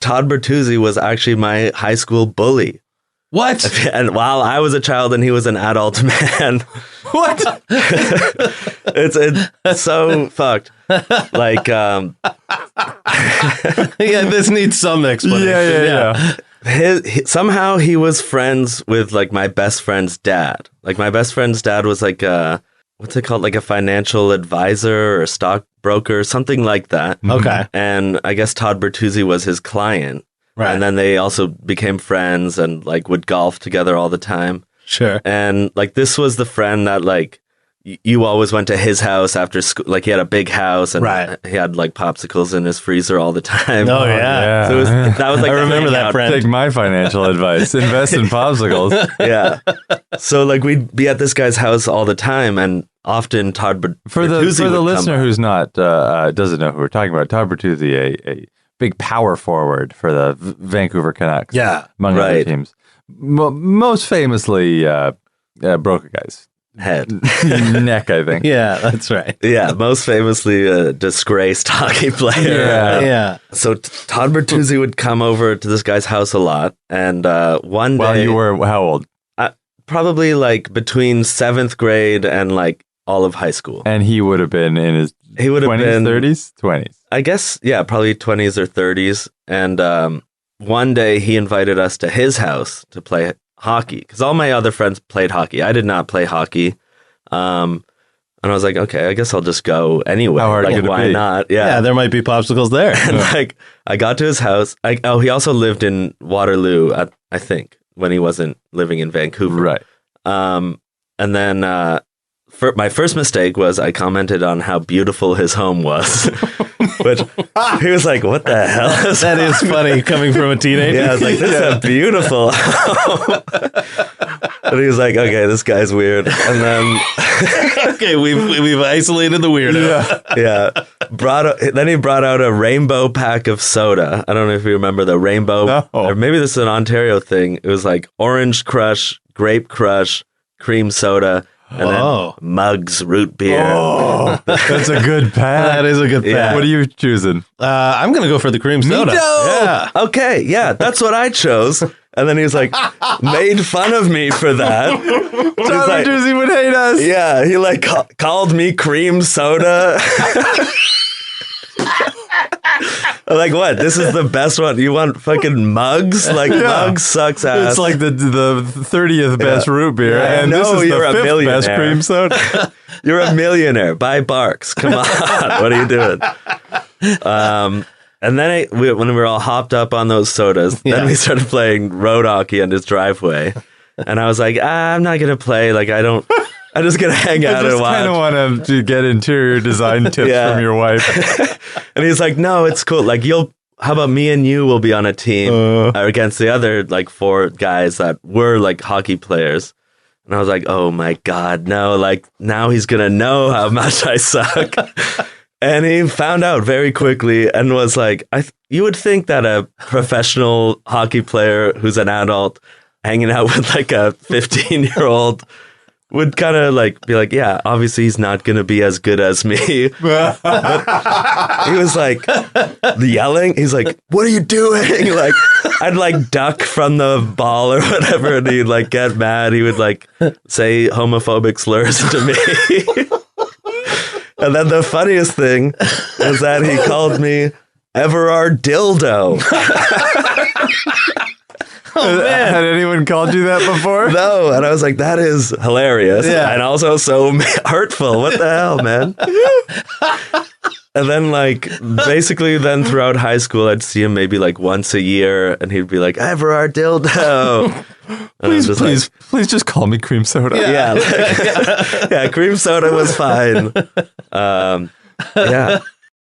Todd Bertuzzi was actually my high school bully. What? And while I was a child and he was an adult man. What? It's so fucked. Like, yeah, this needs some explanation. Yeah. Somehow he was friends with like my best friend's dad. Like my best friend's dad was like what's it called? Like a financial advisor or stockbroker, something like that. Okay. And I guess Todd Bertuzzi was his client. Right. And then they also became friends and like would golf together all the time. Sure. And like this was the friend that like you always went to his house after school. Like he had a big house and he had like popsicles in his freezer all the time. Oh yeah. So that was like I remember that friend. Take my financial advice. Invest in popsicles. Yeah. So like we'd be at this guy's house all the time, and often Todd Bertuzzi for the listener who's not doesn't know who we're talking about. Todd Bertuzzi, a big power forward for the Vancouver Canucks. Yeah. Among other teams. Most famously broke a guy's head. Neck, I think. Yeah, that's right. Yeah, most famously a disgraced hockey player. Yeah. So Todd Bertuzzi would come over to this guy's house a lot, and one day... While you were how old? Probably like between 7th grade and like all of high school. And he would have been in his 20s, 30s? 20s. I guess, yeah, probably 20s or 30s. And one day he invited us to his house to play hockey because all my other friends played hockey. I did not play hockey. And I was like, okay, I guess I'll just go anyway. How hard like, could it why be? not? Yeah, there might be popsicles there. And like, I got to his house. He also lived in Waterloo, I think, when he wasn't living in Vancouver. Right. And then my first mistake was I commented on how beautiful his home was, which he was like, what the hell? That is funny coming from a teenager. Yeah, I was like, this is a beautiful home. And he was like, okay, this guy's weird. And then... okay, we've isolated the weirdo. Yeah. Then he brought out a rainbow pack of soda. I don't know if you remember the rainbow. No. Or maybe this is an Ontario thing. It was like Orange Crush, Grape Crush, cream soda, and then Mugs root beer. Oh, that's a good pack. That is a good pack. Yeah. What are you choosing? I'm going to go for the cream soda. Yeah. Okay, yeah, that's what I chose. And then he was like, made fun of me for that. Todd Bertuzzi would hate us. Yeah, he like called me cream soda. I'm like, what? This is the best one. You want fucking Mugs? Like, Mugs sucks ass. It's like the 30th best root beer, and this is you're the a 5th millionaire. best cream soda. You're a millionaire. Buy Barks. Come on. What are you doing? And then when we were all hopped up on those sodas, then we started playing road hockey on his driveway. And I was like, I'm not going to play. Like, I'm just going to hang out and watch. I kind of want to get interior design tips from your wife. And he's like, no, it's cool. Like, how about me and you will be on a team against the other, like, 4 guys that were, like, hockey players. And I was like, oh, my God, no. Like, now he's going to know how much I suck. And he found out very quickly and was like, you would think that a professional hockey player who's an adult hanging out with, like, a 15-year-old would kind of like be like, yeah, obviously he's not going to be as good as me. But he was like yelling. He's like, what are you doing? Like, I'd like duck from the ball or whatever. And he'd like get mad. He would like say homophobic slurs to me. And then the funniest thing is that he called me Everardo Dildo. Oh, man. Had anyone called you that before? No, and I was like, that is hilarious and also so hurtful. What the hell, man? And then, like, basically then throughout high school, I'd see him maybe like once a year, and he'd be like, Everardo Dildo. Please just call me cream soda. Yeah, cream soda was fine. Yeah.